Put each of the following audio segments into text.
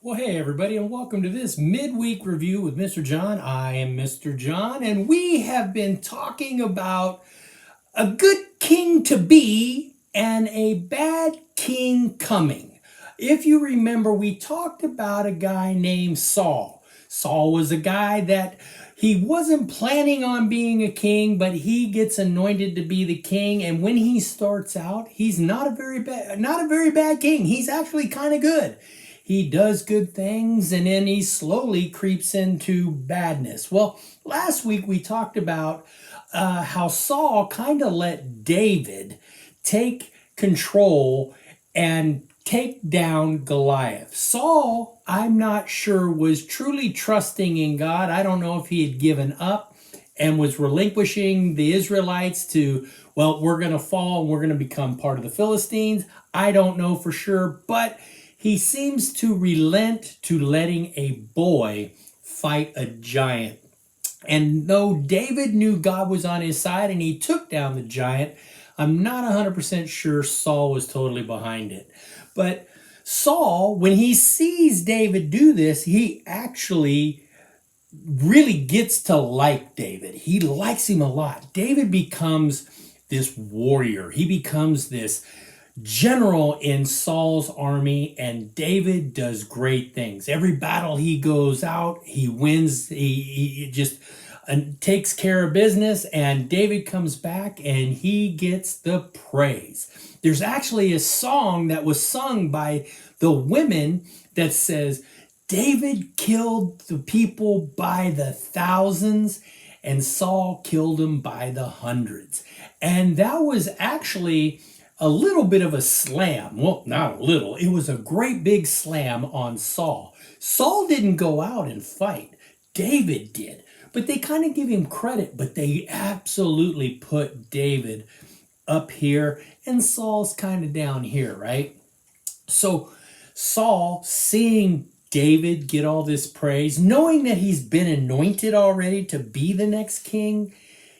Well, hey, everybody, and welcome to this midweek review with Mr. John. I am Mr. John, and we have been talking about a good king to be and a bad king coming. If you remember, we talked about a guy named Saul. Saul was a guy that he wasn't planning on being a king, but he gets anointed to be the king. And when he starts out, he's not a very bad king. He's actually kind of good. He does good things, and then he slowly creeps into badness. Well, last week we talked about how Saul kind of let David take control and take down Goliath. Saul, I'm not sure, was truly trusting in God. I don't know if he had given up and was relinquishing the Israelites to, well, we're going to fall and we're going to become part of the Philistines. I don't know for sure, but he seems to relent to letting a boy fight a giant. And though David knew God was on his side and he took down the giant, I'm not 100% sure Saul was totally behind it. But Saul, when he sees David do this, he actually really gets to like David. He likes him a lot. David becomes this warrior. He becomes this general in Saul's army, and David does great things. Every battle he goes out, he wins. He just takes care of business, and David comes back and he gets the praise. There's actually a song that was sung by the women that says, David killed the people by the thousands and Saul killed them by the hundreds. And that was actually a little bit of a slam. Well, not a little. It was a great big slam on Saul. Saul didn't go out and fight. David did. But they kind of give him credit, but they absolutely put David up here and Saul's kind of down here, right? So Saul, seeing David get all this praise, knowing that he's been anointed already to be the next king,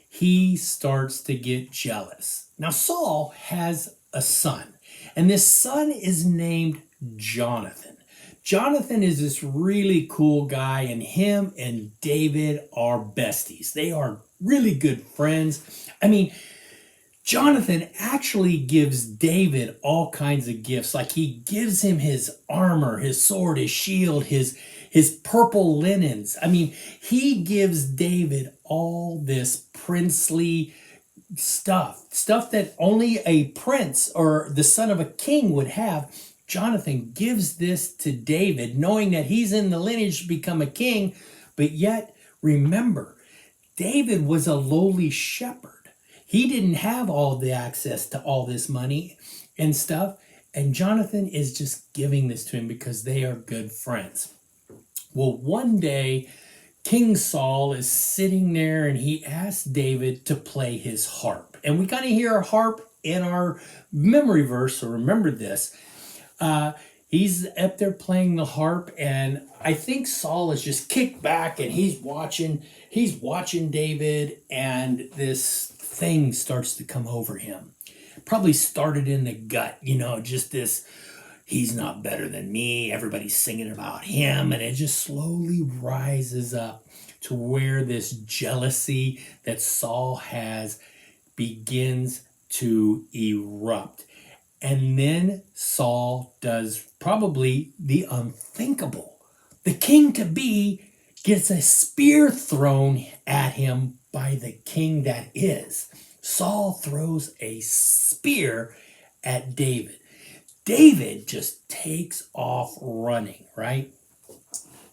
he starts to get jealous. Now, Saul has a son, and this son is named Jonathan. Jonathan is this really cool guy, and him and David are besties. They are really good friends. I mean, Jonathan actually gives David all kinds of gifts. Like he gives him his armor, his sword, his shield, his purple linens. I mean, he gives David all this princely stuff that only a prince or the son of a king would have. Jonathan gives this to David, knowing that he's in the lineage to become a king. But yet, remember, David was a lowly shepherd. He didn't have all the access to all this money and stuff. And Jonathan is just giving this to him because they are good friends. Well, one day, King Saul is sitting there and he asks David to play his harp. And we kind of hear a harp in our memory verse, so remember this. He's up there playing the harp, and I think Saul is just kicked back and he's watching David, and this thing starts to come over him. Probably started in the gut, just this, he's not better than me, everybody's singing about him, and it just slowly rises up to where this jealousy that Saul has begins to erupt. And then Saul does probably the unthinkable. The king to be gets a spear thrown at him by the king that is. Saul throws a spear at David. David just takes off running, right?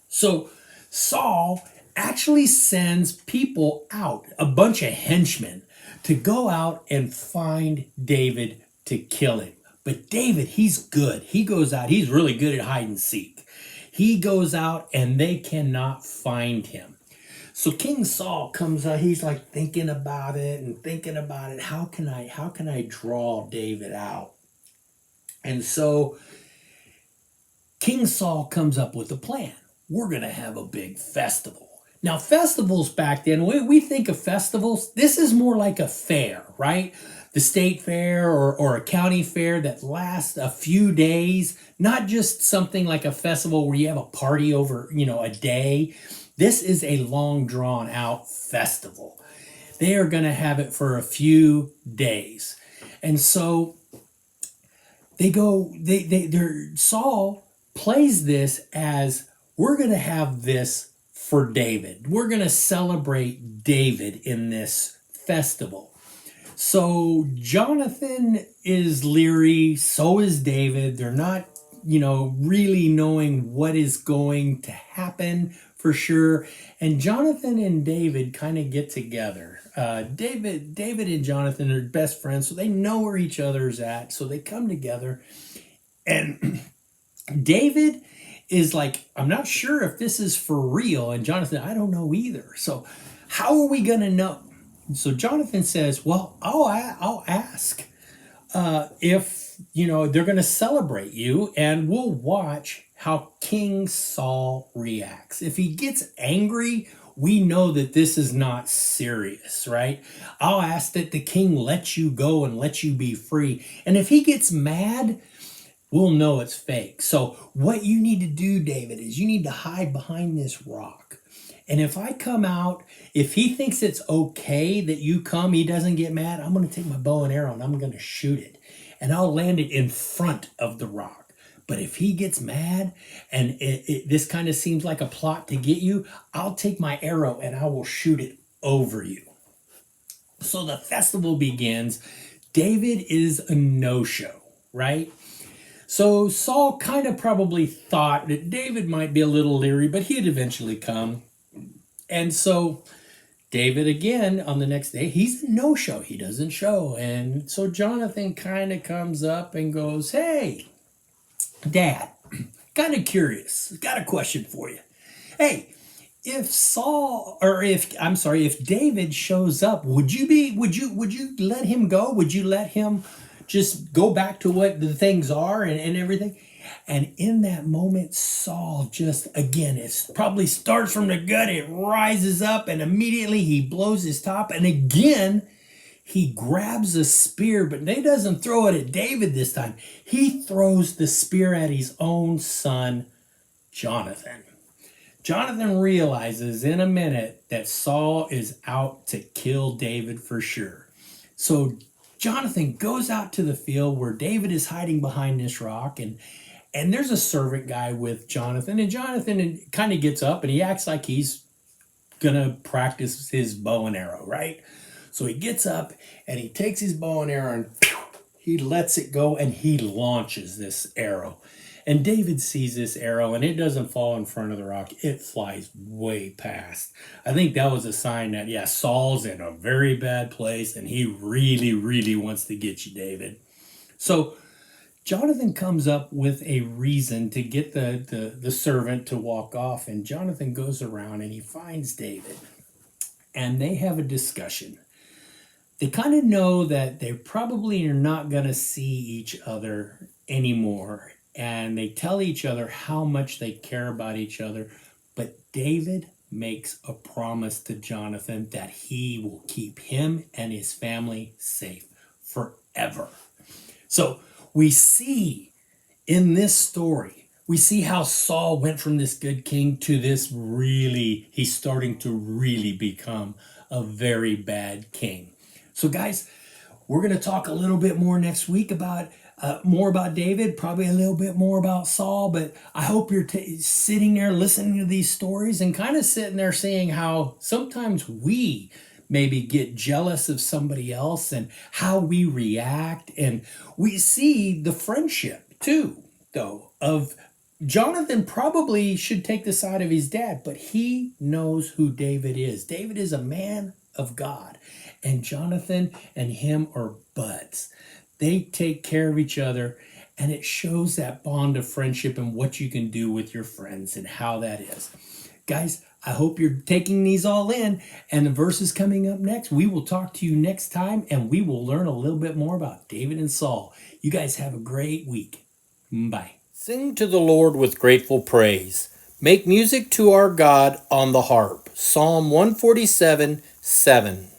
So Saul actually sends people out, a bunch of henchmen, to go out and find David to kill him. But David, he's good. He goes out. He's really good at hide and seek. He goes out and they cannot find him. So King Saul comes out. He's like thinking about it and thinking about it. How can I draw David out? And so King Saul comes up with a plan. We're going to have a big festival. Now, festivals back then, we think of festivals, this is more like a fair, right? The state fair or a county fair that lasts a few days, not just something like a festival where you have a party over, a day. This is a long drawn out festival. They are going to have it for a few days. And so Saul plays this as, we're going to have this for David. We're going to celebrate David in this festival. So Jonathan is leery, so is David. They're not, really knowing what is going to happen for sure. And Jonathan and David kind of get together. David and Jonathan are best friends, so they know where each other's at. So they come together, and David is like, I'm not sure if this is for real. And Jonathan, I don't know either. So how are we going to know? So Jonathan says, well, I'll ask if, they're going to celebrate you, and we'll watch how King Saul reacts. If he gets angry, we know that this is not serious, right? I'll ask that the king let you go and let you be free. And if he gets mad, we'll know it's fake. So what you need to do, David, is you need to hide behind this rock. And if I come out, if he thinks it's okay that you come, he doesn't get mad, I'm going to take my bow and arrow and I'm going to shoot it. And I'll land it in front of the rock. But if he gets mad and this kind of seems like a plot to get you, I'll take my arrow and I will shoot it over you. So the festival begins. David is a no-show, right? So Saul kind of probably thought that David might be a little leery, but he'd eventually come. And so David, again, on the next day, he's a no-show. He doesn't show. And so Jonathan kind of comes up and goes, hey, Dad, kind of curious. Got a question for you. Hey, if David shows up, would you let him go? Would you let him just go back to what the things are and everything? And in that moment, Saul just, again, it probably starts from the gut. It rises up and immediately he blows his top. And again, he grabs a spear, but he doesn't throw it at David this time. He throws the spear at his own son, Jonathan. Jonathan realizes in a minute that Saul is out to kill David for sure. So Jonathan goes out to the field where David is hiding behind this rock, and there's a servant guy with Jonathan, and Jonathan kind of gets up and he acts like he's gonna practice his bow and arrow, right? So he gets up and he takes his bow and arrow and he lets it go and he launches this arrow. And David sees this arrow and it doesn't fall in front of the rock. It flies way past. I think that was a sign that, yeah, Saul's in a very bad place and he really, really wants to get you, David. So Jonathan comes up with a reason to get the servant to walk off, and Jonathan goes around and he finds David, and they have a discussion. They kind of know that they probably are not going to see each other anymore, and they tell each other how much they care about each other, but David makes a promise to Jonathan that he will keep him and his family safe forever. So we see in this story, we see how Saul went from this good king to this he's starting to really become a very bad king. So guys, we're going to talk a little bit more next week about more about David, probably a little bit more about Saul, but I hope you're sitting there listening to these stories and kind of sitting there seeing how sometimes we maybe get jealous of somebody else and how we react. And we see the friendship too, though, of Jonathan probably should take the side of his dad, but he knows who David is. David is a man of God, and Jonathan and him are buds. They take care of each other, and it shows that bond of friendship and what you can do with your friends and how that is. Guys, I hope you're taking these all in, and the verses coming up next, we will talk to you next time, and we will learn a little bit more about David and Saul. You guys have a great week. Bye. Sing to the Lord with grateful praise. Make music to our God on the harp. Psalm 147:7.